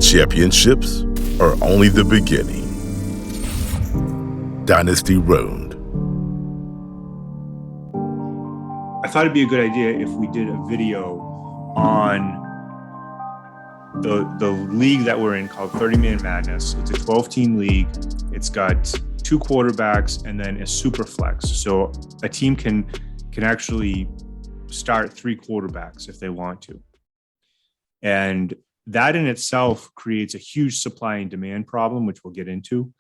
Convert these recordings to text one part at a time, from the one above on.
Championships are only the beginning. Dynasty Road. I thought it'd be a good idea if we did a video on the league that we're in called 30-Man Madness. It's a 12-team league. It's got 2 quarterbacks and then a SUPERFLEX. So a team can actually start 3 quarterbacks if they want to. And that in itself creates a huge supply and demand problem, which we'll get into.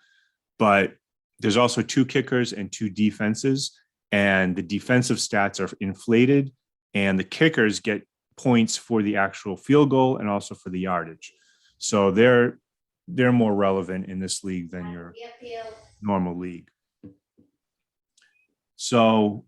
But there's also 2 kickers and 2 defenses, and the defensive stats are inflated, and the kickers get points for the actual field goal and also for the yardage. So they're more relevant in this league than your normal league. So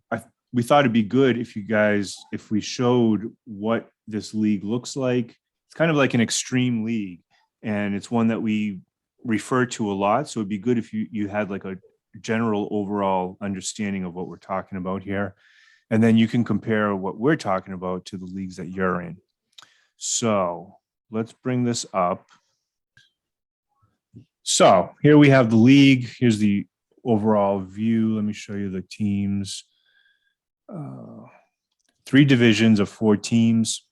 we thought it'd be good if we showed what this league looks like. It's kind of like an extreme league, and it's one that we refer to a lot. So it'd be good if you had like a general overall understanding of what we're talking about here. And then you can compare what we're talking about to the leagues that you're in. So let's bring this up. So here we have the league. Here's the overall view. Let me show you the teams. 3 divisions of 4 teams.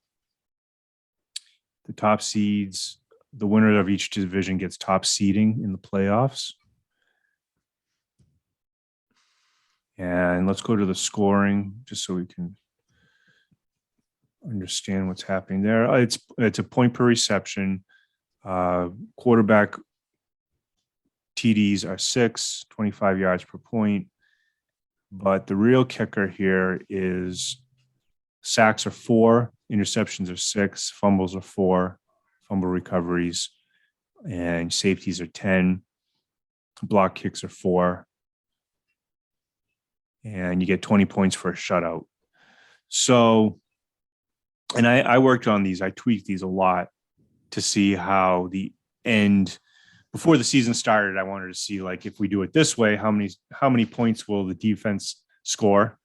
The top seeds, the winner of each division gets top seeding in the playoffs. And let's go to the scoring just so we can understand what's happening there. It's a point per reception. Quarterback TDs are 6, 25 yards per point. But the real kicker here is sacks are 4, interceptions are 6, fumbles are 4, fumble recoveries, and safeties are 10. Block kicks are 4. And you get 20 points for a shutout. So, and I worked on these, I tweaked these a lot to see how the end, before the season started, I wanted to see, like, if we do it this way, how many points will the defense score?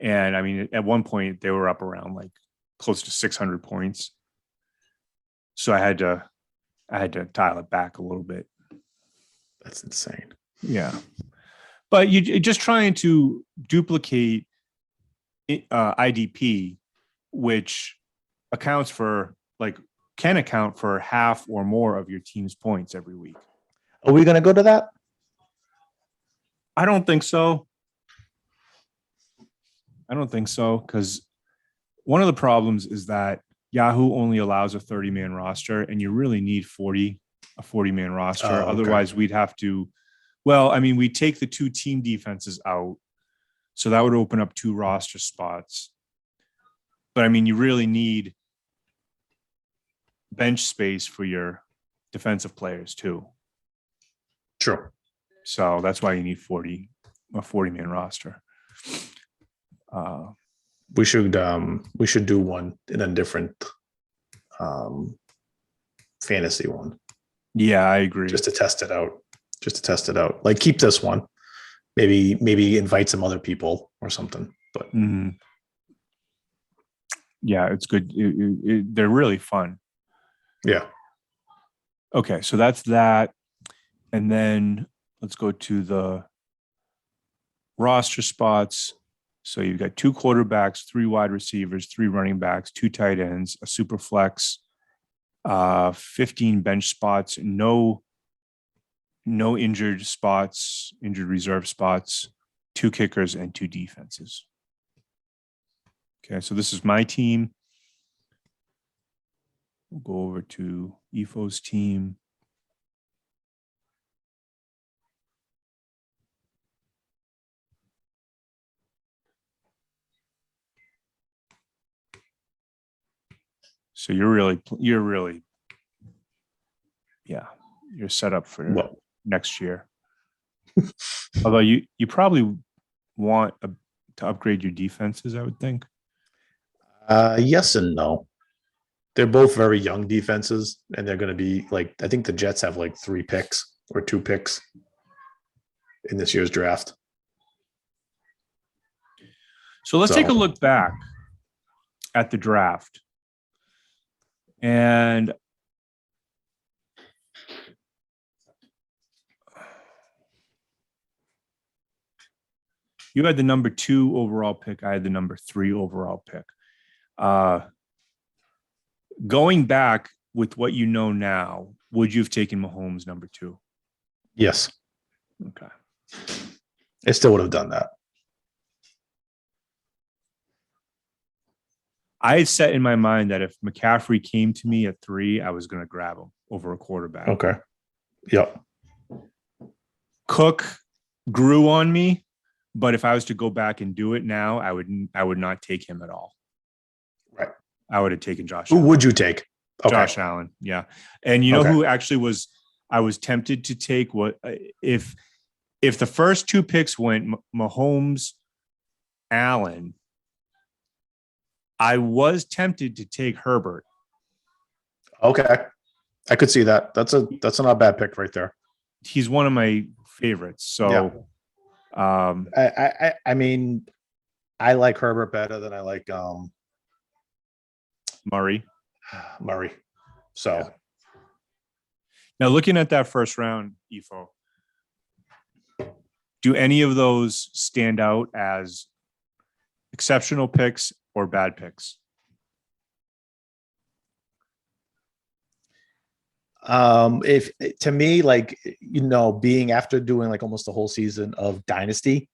And I mean, at one point they were up around like close to 600 points. So I had to dial it back a little bit. That's insane. Yeah. But you're just trying to duplicate IDP, which can account for half or more of your team's points every week. Are we going to go to that? I don't think so. Because one of the problems is that Yahoo only allows a 30-man roster, and you really need a 40-man roster. Oh, okay. Otherwise, we'd have to. Well, I mean, we take the 2 team defenses out, so that would open up 2 roster spots. But I mean, you really need bench space for your defensive players too. True. So that's why you need a 40-man roster. We should do one in a different fantasy one. Yeah, I agree. Just to test it out. Like, keep this one. Maybe invite some other people or something. But yeah, it's good. They're really fun. Yeah. Okay, so that's that. And then let's go to the roster spots. So you've got 2 quarterbacks, 3 wide receivers, 3 running backs, 2 tight ends, a super flex, 15 bench spots, no injured reserve spots, 2 kickers and 2 defenses. Okay, so this is my team. We'll go over to EFO's team. So you're set up for next year. Although you probably want to upgrade your defenses, I would think. Yes and no. They're both very young defenses, and they're going to be like, I think the Jets have like 3 picks or 2 picks in this year's draft. So let's take a look back at the draft. And You had the number 2 overall pick. I had the number 3 overall pick. Going back with what you know now, would you have taken Mahomes number 2? Yes. Okay. I still would have done that. I had set in my mind that if McCaffrey came to me at 3, I was going to grab him over a quarterback. Okay. Yep. Cook grew on me, but if I was to go back and do it now, I would not take him at all. Right. I would have taken Josh Who Allen. would you take? Okay. Josh Allen. Yeah. And you know who actually I was tempted to take what if the first 2 picks went Mahomes, Allen, I was tempted to take Herbert. Okay. I could see that. That's a not bad pick right there. He's one of my favorites. So I mean, I like Herbert better than I like Murray. So yeah. Now looking at that first round, EFO, do any of those stand out as exceptional picks or bad picks? If to me, like, being after doing like almost the whole season of Dynasty,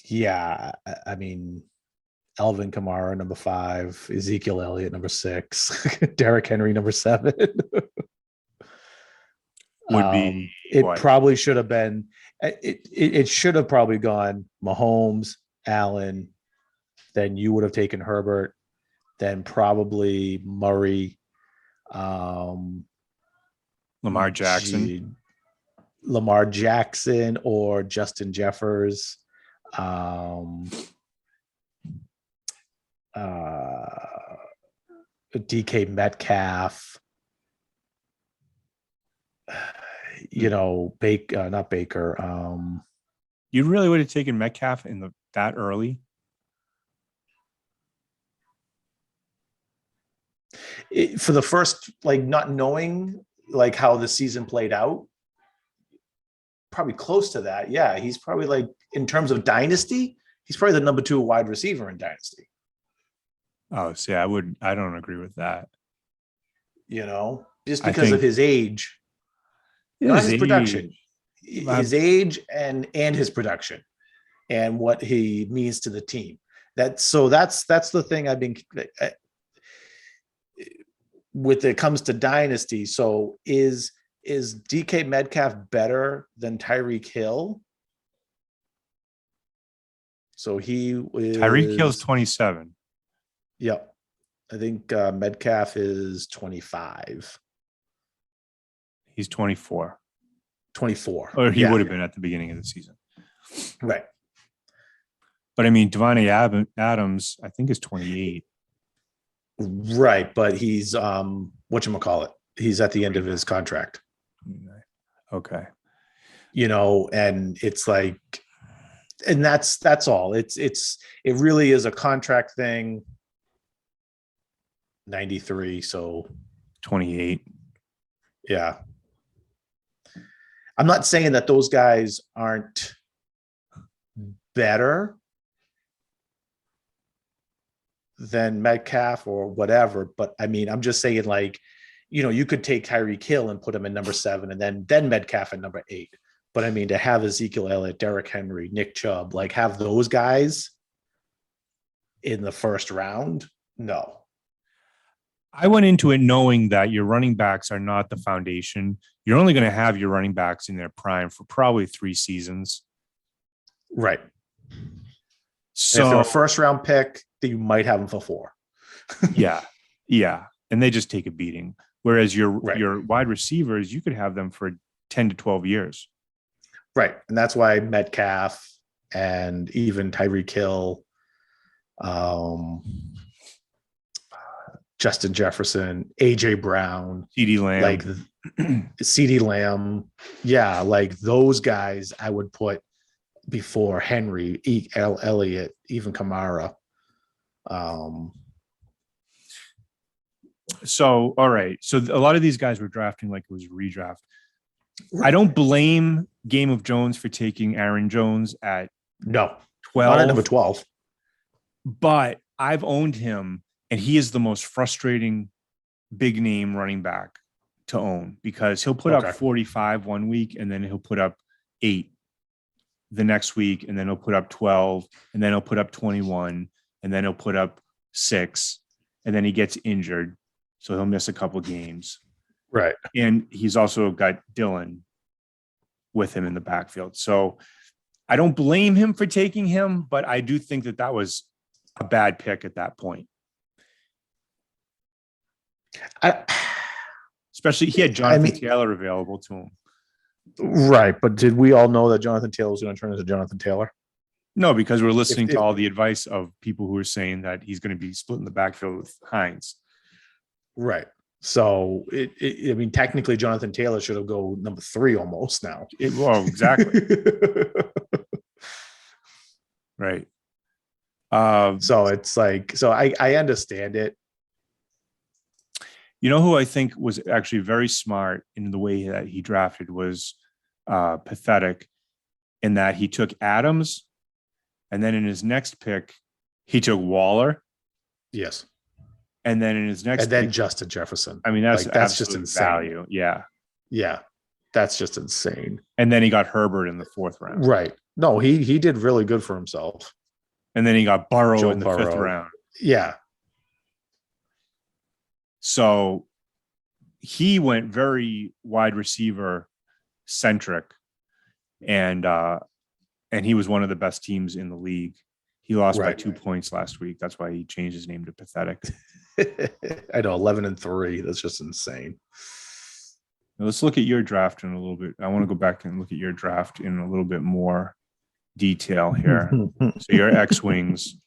yeah, I mean, Alvin Kamara number 5, Ezekiel Elliott number 6, Derrick Henry number 7. Would be it probably should have been. It should have probably gone Mahomes, Allen, then you would have taken Herbert, then probably Murray, Lamar Jackson, or Justin Jeffers, DK Metcalf, not Baker. You really would have taken Metcalf in that early? For the first, like, not knowing like how the season played out, probably close to that. Yeah, he's probably, like, in terms of Dynasty, he's probably the number 2 wide receiver in Dynasty. Oh, see, I don't agree with that. Just because of his age, not his production, his age and his production, and what he means to the team. That's the thing I've been with. It comes to Dynasty. So is DK Metcalf better than Tyreek Hill? So Tyreek Hill's 27. Yep. I think Metcalf is 25. He's 24. 24. Or he would have been at the beginning of the season. Right. But I mean, Devontae Adams, I think, is 28. Right. But he's whatchamacallit? He's at the end of his contract. Okay. And it's like, and that's all. It really is a contract thing. 93, so 28. Yeah. I'm not saying that those guys aren't better than Metcalf or whatever, but I mean, I'm just saying, like, you could take Tyreek Hill and put him in number 7 and then Metcalf in number 8. But I mean, to have Ezekiel Elliott, Derrick Henry, Nick Chubb, like, have those guys in the first round, no. I went into it knowing that your running backs are not the foundation. You're only going to have your running backs in their prime for probably 3 seasons. Right. So if they're a first round pick, then you might have them for 4. Yeah. And they just take a beating. Whereas your wide receivers, you could have them for 10 to 12 years. Right. And that's why Metcalf and even Tyreek Hill, Justin Jefferson, AJ Brown, CeeDee Lamb, like CeeDee Lamb. Yeah. Like, those guys I would put before Henry, Elliott, even Kamara. So, all right. So a lot of these guys were drafting like it was a redraft. I don't blame Game of Jones for taking Aaron Jones at No, 12. not at number 12. But I've owned him, and he is the most frustrating big name running back to own because he'll put up 45 one week, and then he'll put up 8 the next week, and then he'll put up 12, and then he'll put up 21, and then he'll put up 6, and then he gets injured, so he'll miss a couple games. Right. And he's also got Dylan with him in the backfield. So I don't blame him for taking him, but I do think that was a bad pick at that point. Especially he had Jonathan Taylor available to him. Right. But did we all know that Jonathan Taylor was going to turn into Jonathan Taylor? No, because we're listening to all the advice of people who are saying that he's going to be splitting the backfield with Hines. Right. So I mean, technically, Jonathan Taylor should have go number 3 almost now. Well, exactly. Right. So it's like, so I understand it. You know who I think was actually very smart in the way that he drafted was Pathetic, in that he took Adams, and then in his next pick, he took Waller. Yes. And then in his next and then pick, Justin Jefferson. I mean, that's just insane. Value. Yeah. Yeah. That's just insane. And then he got Herbert in the 4th round. Right. No, he did really good for himself. And then he got Burrow in the 5th round. Yeah. So he went very wide receiver centric, and he was one of the best teams in the league. He lost by 2 points last week. That's why he changed his name to Pathetic. I know, 11-3. That's just insane. Now let's look at your draft in a little bit. I want to go back and look at your draft in a little bit more detail here. So your X-Wings.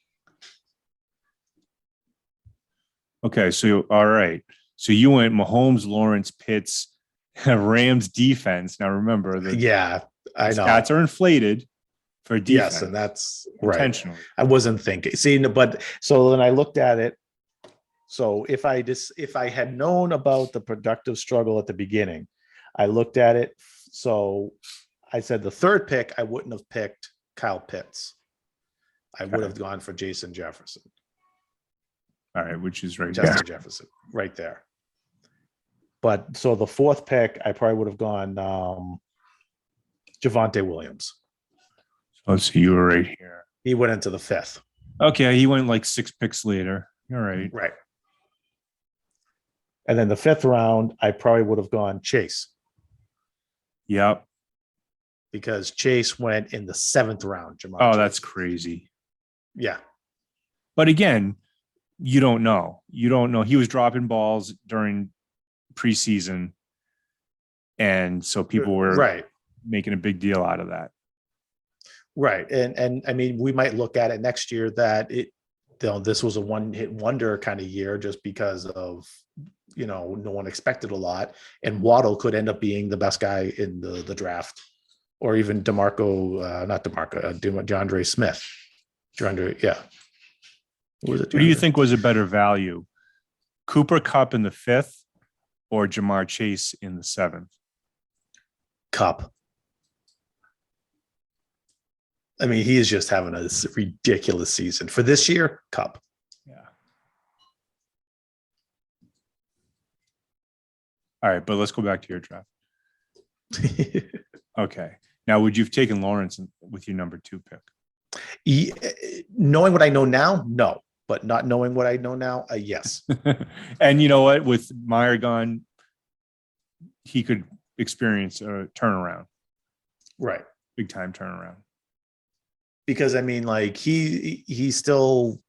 Okay, so all right. So you went Mahomes, Lawrence, Pitts, Rams defense. Now remember the I know stats are inflated for defense. Yes, and that's intentional. Right. I wasn't thinking. See, but so then I looked at it. So if I had known about the productive struggle at the beginning, I looked at it. So I said the 3rd pick, I wouldn't have picked Kyle Pitts. I would have gone for Jason Jefferson. All right, which is right Justin Jefferson, right there. But so the 4th pick, I probably would have gone Javonte Williams. So let's see, you were right here. He went into the 5th. Okay, he went like 6 picks later. All right. Right. And then the 5th round, I probably would have gone Chase. Yep. Because Chase went in the 7th round. Jamar Chase. That's crazy. Yeah. But again, you don't know. You don't know. He was dropping balls during preseason. And so people were making a big deal out of that. Right. And I mean, we might look at it next year that this was a one-hit wonder kind of year just because of, no one expected a lot. And Waddle could end up being the best guy in the draft, or even DeAndre Smith. Yeah. What do you think was a better value? Cooper Kupp in the 5th or Jamar Chase in the 7th? Kupp. I mean, he is just having a ridiculous season. For this year, Kupp. Yeah. All right, but let's go back to your draft. Okay. Now, would you have taken Lawrence with your number 2 pick? Knowing what I know now, no. But not knowing what I know now, yes. And you know what? With Meyer gone, he could experience a turnaround. Right. Big time turnaround. Because, I mean, like, he's still,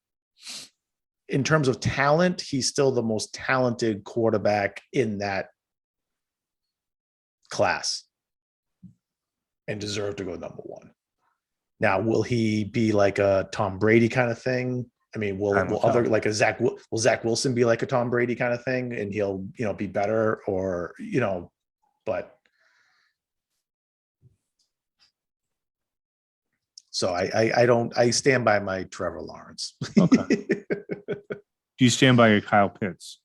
in terms of talent, he's still the most talented quarterback in that class and deserve to go number 1. Now, will he be like a Tom Brady kind of thing? I mean, will other like a Zach Wilson be like a Tom Brady kind of thing, and he'll be better, or but so I stand by my Trevor Lawrence. Okay. Do you stand by your Kyle Pitts?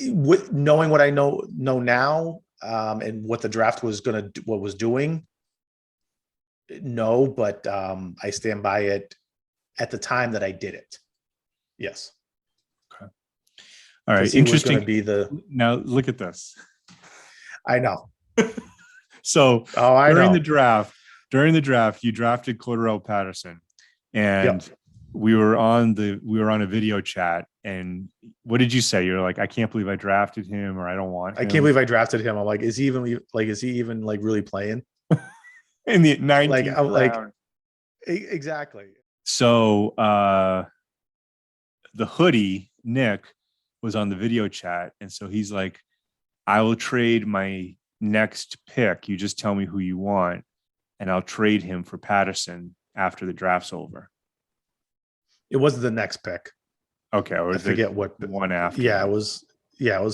With knowing what I know now, and what the draft was what was doing. No, but I stand by it at the time that I did it. Yes. Okay. All right. He was Interesting. going to be the. Now look at this. I know. So during the draft, you drafted Cordarrelle Patterson, and Yep. we were on a video chat. And what did you say? You're like, I can't believe I drafted him, or I don't want him. I can't believe I drafted him. I'm like, is he even like really playing in the 19th round? Like, exactly. So the hoodie, Nick, was on the video chat. And so he's like, I will trade my next pick. You just tell me who you want, and I'll trade him for Patterson after the draft's over. It wasn't the next pick. Okay. Or I forget what one after. Yeah, it was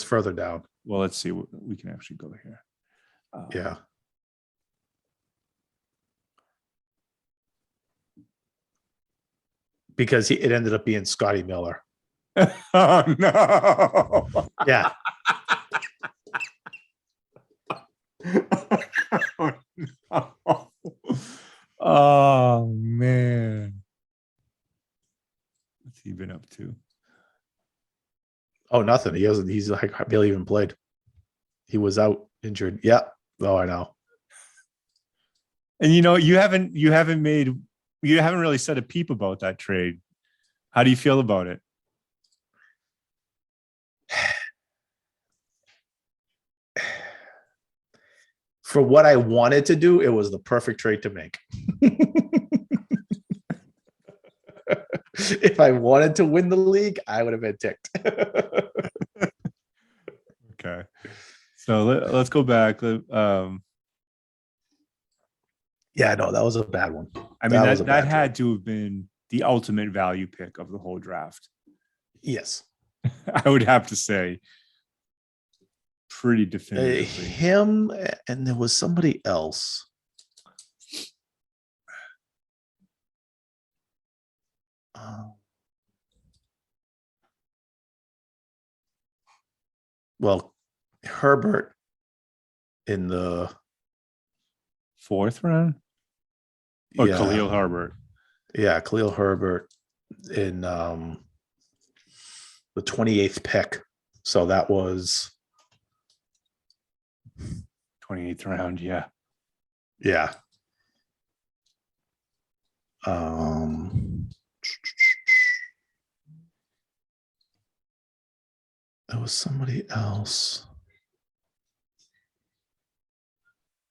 further down. Well, let's see. We can actually go here. Yeah. Because it ended up being Scotty Miller. Oh, no. Yeah. Oh, no. Oh, man. What's he been up to? Oh, nothing. He's like, I barely even played. He was out injured. Yeah. Oh, I know. And you haven't really said a peep about that trade. How do you feel about it? For what I wanted to do, it was the perfect trade to make. If I wanted to win the league, I would have been ticked. Okay. So let's go back. Yeah, no, that was a bad one. I mean, that had to have been the ultimate value pick of the whole draft. Yes. I would have to say pretty definitively. Him, and there was somebody else. Well, Herbert in the 4th round? Or yeah, Khalil Herbert. Yeah, Khalil Herbert in the 28th pick. So that was 28th round, yeah. Yeah. There was somebody else.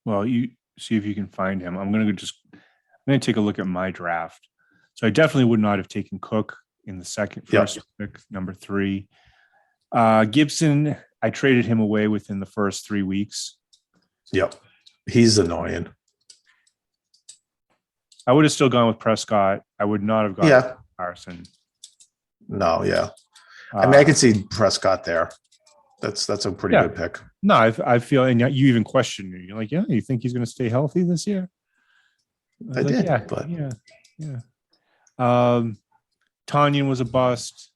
Well, you see if you can find him. I'm going to take a look at my draft. So I definitely would not have taken Cook in the first pick, number 3. Gibson, I traded him away within the first 3 weeks. Yep. He's annoying. I would have still gone with Prescott. I would not have gone with Carson. No, yeah. I mean, I could see Prescott there. That's a pretty good pick. No, I feel, and you even questioned me. You're like, yeah, you think he's going to stay healthy this year? I did, yeah, but yeah. Tanyan was a bust.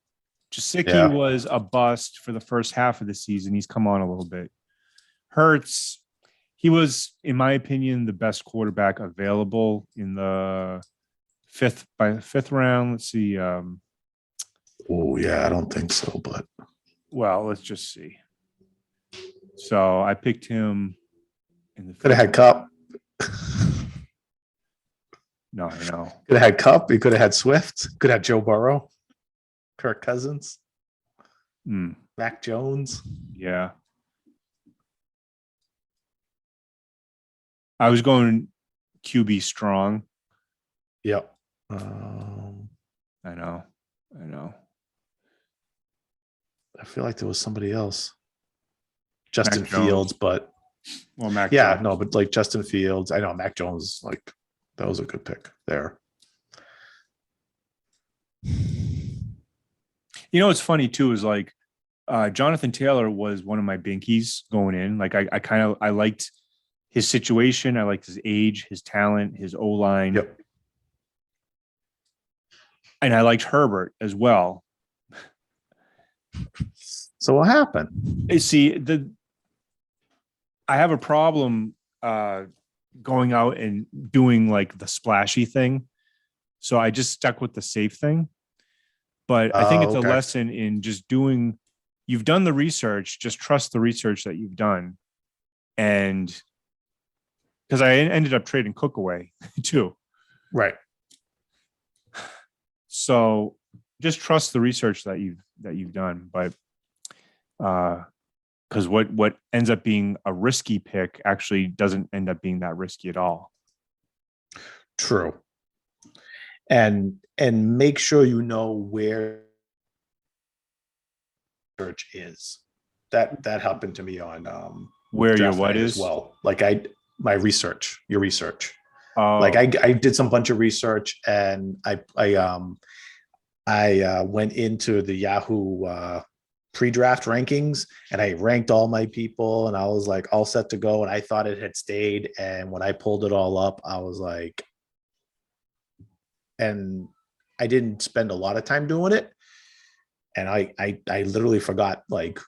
Jasicki was a bust for the first half of the season. He's come on a little bit. Hurts, he was, in my opinion, the best quarterback available in the fifth round. Let's see. Oh yeah, I don't think so, but well, let's just see. So I picked him in the could have had Cup. No, I know. Could have had Cup. You could have had Swift. Could have had Joe Burrow, Kirk Cousins, Mac Jones. Yeah. I was going QB strong. Yep. I know. I feel like there was somebody else. Justin Mac Fields, Jones. but Mac Jones. No, but like Justin Fields. I know Mac Jones, like that was a good pick there. What's funny too is like Jonathan Taylor was one of my binkies going in. Like I liked his situation. I liked his age, his talent, his O-line. Yep. And I liked Herbert as well. So what happened? See, I have a problem going out and doing like the splashy thing. So I just stuck with the safe thing. But I think it's a lesson in just doing, you've done the research, just trust the research that you've done. And because I ended up trading Cook away too. Right. So just trust the research that you've done. But because what ends up being a risky pick actually doesn't end up being that risky at all. True. And make sure you know where search is. That happened to me on where your draft what night is as well. Like your research. Oh. Like I did some bunch of research, and I went into the Yahoo pre-draft rankings, and I ranked all my people, and I was like all set to go, and I thought it had stayed. And when I pulled it all up, I was like, and I didn't spend a lot of time doing it. And I literally forgot, like,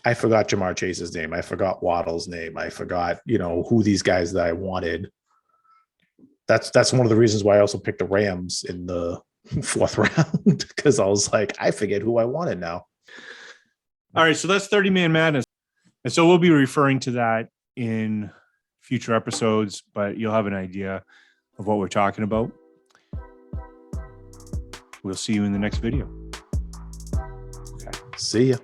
I forgot Jamar Chase's name. I forgot Waddle's name. I forgot, who these guys that I wanted. That's one of the reasons why I also picked the Rams in the 4th round, because I was like, I forget who I wanted now. All right, so that's 30-man madness. And so we'll be referring to that in future episodes, but you'll have an idea of what we're talking about. We'll see you in the next video. Okay. See ya.